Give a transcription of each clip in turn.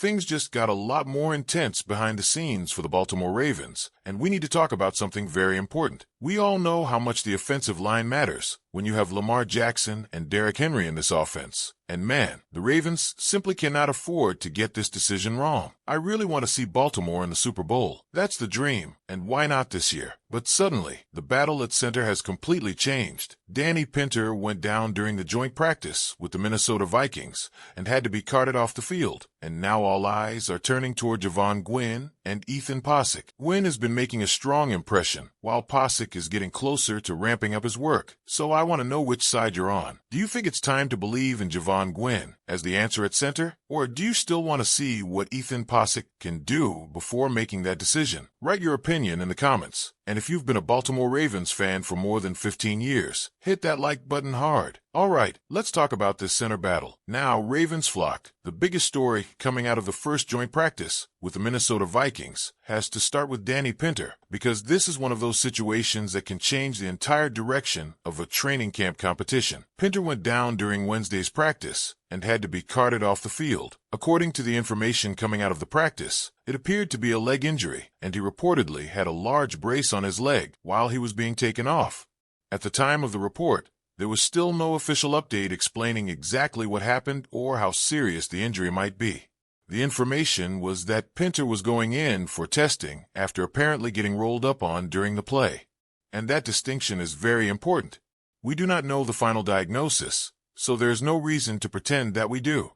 Things just got a lot more intense behind the scenes for the Baltimore Ravens, and we need to talk about something very important. We all know how much the offensive line matters when you have Lamar Jackson and Derrick Henry in this offense. And man, the Ravens simply cannot afford to get this decision wrong. I really want to see Baltimore in the Super Bowl. That's the dream, and why not this year? But suddenly, the battle at center has completely changed. Danny Pinter went down during the joint practice with the Minnesota Vikings and had to be carted off the field. And now all eyes are turning toward Javon Gwynn and Ethan Pocic. Gwynn has been making a strong impression, while Pocic is getting closer to ramping up his work. So I want to know which side you're on. Do you think it's time to believe in Javon Gwynn as the answer at center? Or do you still want to see what Ethan Pocic can do before making that decision? Write your opinion in the comments. And if you've been a Baltimore Ravens fan for more than 15 years, hit that like button hard. Alright, let's talk about this center battle. Now, Ravens flock, the biggest story coming out of the first joint practice with the Minnesota Vikings has to start with Danny Pinter, because this is one of those situations that can change the entire direction of a training camp competition. Pinter went down during Wednesday's practice and had to be carted off the field. According to the information coming out of the practice, it appeared to be a leg injury, and he reportedly had a large brace on his leg while he was being taken off. At the time of the report, there was still no official update explaining exactly what happened or how serious the injury might be. The information was that Pinter was going in for testing after apparently getting rolled up on during the play. And that distinction is very important. We do not know the final diagnosis, so there's no reason to pretend that we do.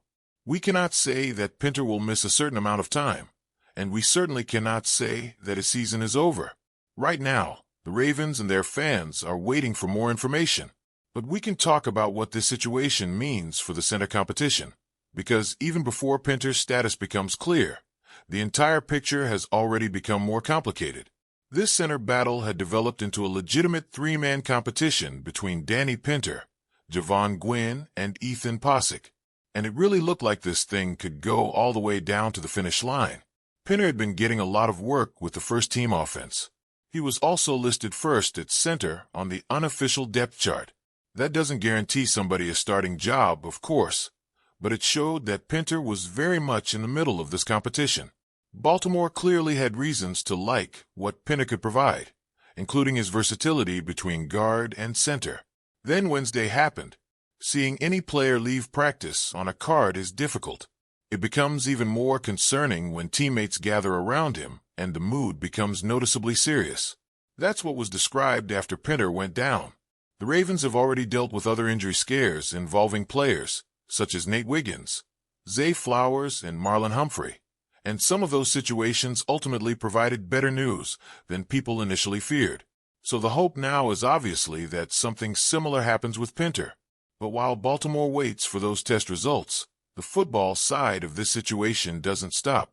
We cannot say that Pinter will miss a certain amount of time, and we certainly cannot say that his season is over. Right now, the Ravens and their fans are waiting for more information. But we can talk about what this situation means for the center competition, because even before Pinter's status becomes clear, the entire picture has already become more complicated. This center battle had developed into a legitimate three-man competition between Danny Pinter, Javon Gwynn, and Ethan Pocic, and it really looked like this thing could go all the way down to the finish line. Pinter had been getting a lot of work with the first-team offense. He was also listed first at center on the unofficial depth chart. That doesn't guarantee somebody a starting job, of course, but it showed that Pinter was very much in the middle of this competition. Baltimore clearly had reasons to like what Pinter could provide, including his versatility between guard and center. Then Wednesday happened. Seeing any player leave practice on a card is difficult. It becomes even more concerning when teammates gather around him and the mood becomes noticeably serious. That's what was described after Pinter went down. The Ravens have already dealt with other injury scares involving players, such as Nate Wiggins, Zay Flowers, and Marlon Humphrey, and some of those situations ultimately provided better news than people initially feared. So the hope now is obviously that something similar happens with Pinter. But while Baltimore waits for those test results, the football side of this situation doesn't stop.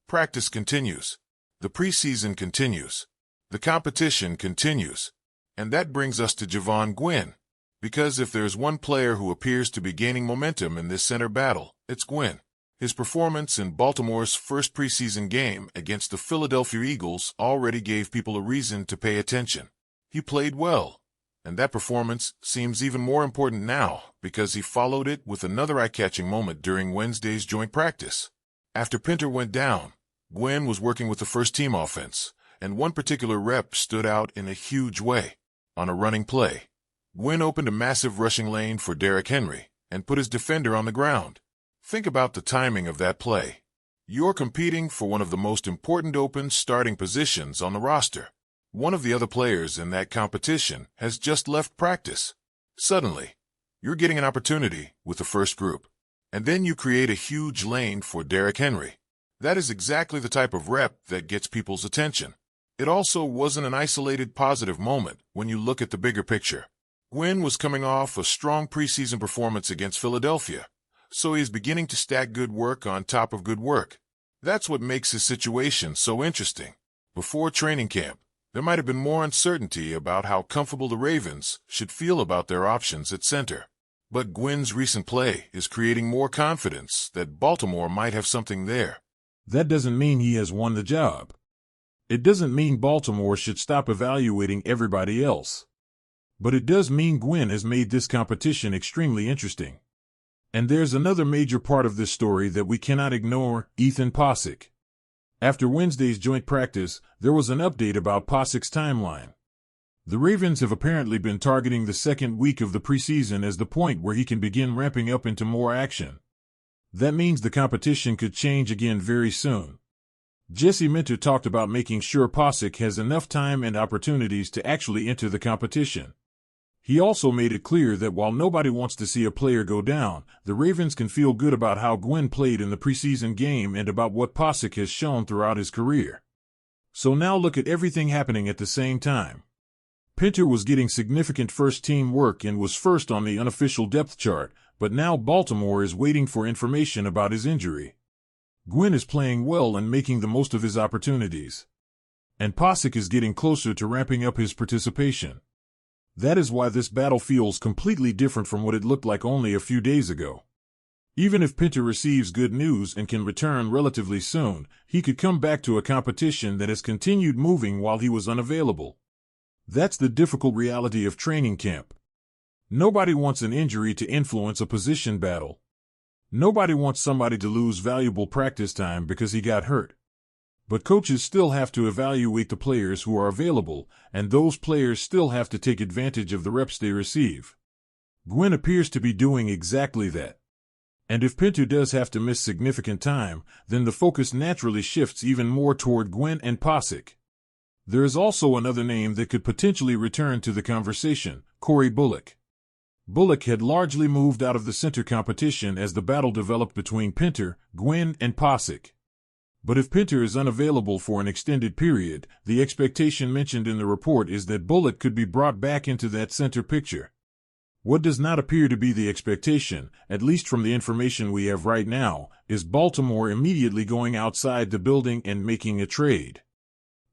Practice continues. The preseason continues. The competition continues. And that brings us to Javon Gwynn, because if there's one player who appears to be gaining momentum in this center battle, it's Gwynn. His performance in Baltimore's first preseason game against the Philadelphia Eagles already gave people a reason to pay attention. He played well, and that performance seems even more important now because he followed it with another eye-catching moment during Wednesday's joint practice. After Pinter went down, Gwynn was working with the first-team offense, and one particular rep stood out in a huge way. On a running play, Gwynn opened a massive rushing lane for Derrick Henry and put his defender on the ground. Think about the timing of that play. You're competing for one of the most important open starting positions on the roster. One of the other players in that competition has just left practice. Suddenly, you're getting an opportunity with the first group, and then you create a huge lane for Derrick Henry. That is exactly the type of rep that gets people's attention. It also wasn't an isolated positive moment when you look at the bigger picture. Gwynn was coming off a strong preseason performance against Philadelphia, so he is beginning to stack good work on top of good work. That's what makes his situation so interesting. Before training camp, there might have been more uncertainty about how comfortable the Ravens should feel about their options at center. But Gwynn's recent play is creating more confidence that Baltimore might have something there. That doesn't mean he has won the job. It doesn't mean Baltimore should stop evaluating everybody else. But it does mean Gwynn has made this competition extremely interesting. And there's another major part of this story that we cannot ignore: Ethan Posick. After Wednesday's joint practice, there was an update about Posick's timeline. The Ravens have apparently been targeting the second week of the preseason as the point where he can begin ramping up into more action. That means the competition could change again very soon. Jesse Minter talked about making sure Posick has enough time and opportunities to actually enter the competition. He also made it clear that while nobody wants to see a player go down, the Ravens can feel good about how Gwynn played in the preseason game and about what Posick has shown throughout his career. So now look at everything happening at the same time. Pinter was getting significant first-team work and was first on the unofficial depth chart, but now Baltimore is waiting for information about his injury. Gwynn is playing well and making the most of his opportunities. And Posick is getting closer to ramping up his participation. That is why this battle feels completely different from what it looked like only a few days ago. Even if Pinter receives good news and can return relatively soon, he could come back to a competition that has continued moving while he was unavailable. That's the difficult reality of training camp. Nobody wants an injury to influence a position battle. Nobody wants somebody to lose valuable practice time because he got hurt. But coaches still have to evaluate the players who are available, and those players still have to take advantage of the reps they receive. Gwynn appears to be doing exactly that. And if Pinter does have to miss significant time, then the focus naturally shifts even more toward Gwynn and Posick. There is also another name that could potentially return to the conversation: Corey Bullock. Bullock had largely moved out of the center competition as the battle developed between Pinter, Gwynn, and Posick. But if Pinter is unavailable for an extended period, the expectation mentioned in the report is that Bullock could be brought back into that center picture. What does not appear to be the expectation, at least from the information we have right now, is Baltimore immediately going outside the building and making a trade.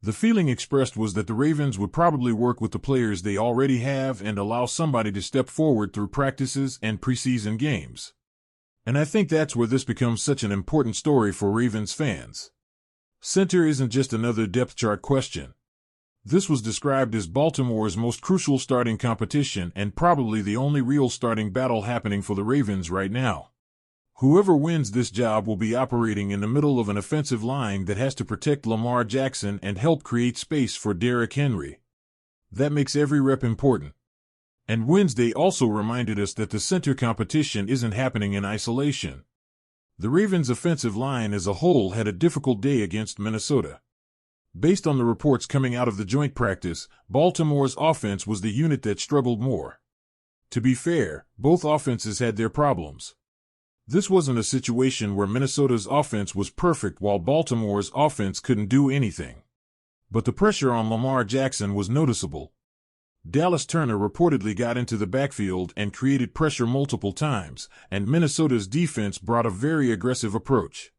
The feeling expressed was that the Ravens would probably work with the players they already have and allow somebody to step forward through practices and preseason games. And I think that's where this becomes such an important story for Ravens fans. Center isn't just another depth chart question. This was described as Baltimore's most crucial starting competition and probably the only real starting battle happening for the Ravens right now. Whoever wins this job will be operating in the middle of an offensive line that has to protect Lamar Jackson and help create space for Derrick Henry. That makes every rep important. And Wednesday also reminded us that the center competition isn't happening in isolation. The Ravens' offensive line as a whole had a difficult day against Minnesota. Based on the reports coming out of the joint practice, Baltimore's offense was the unit that struggled more. To be fair, both offenses had their problems. This wasn't a situation where Minnesota's offense was perfect while Baltimore's offense couldn't do anything. But the pressure on Lamar Jackson was noticeable. Dallas Turner reportedly got into the backfield and created pressure multiple times, and Minnesota's defense brought a very aggressive approach.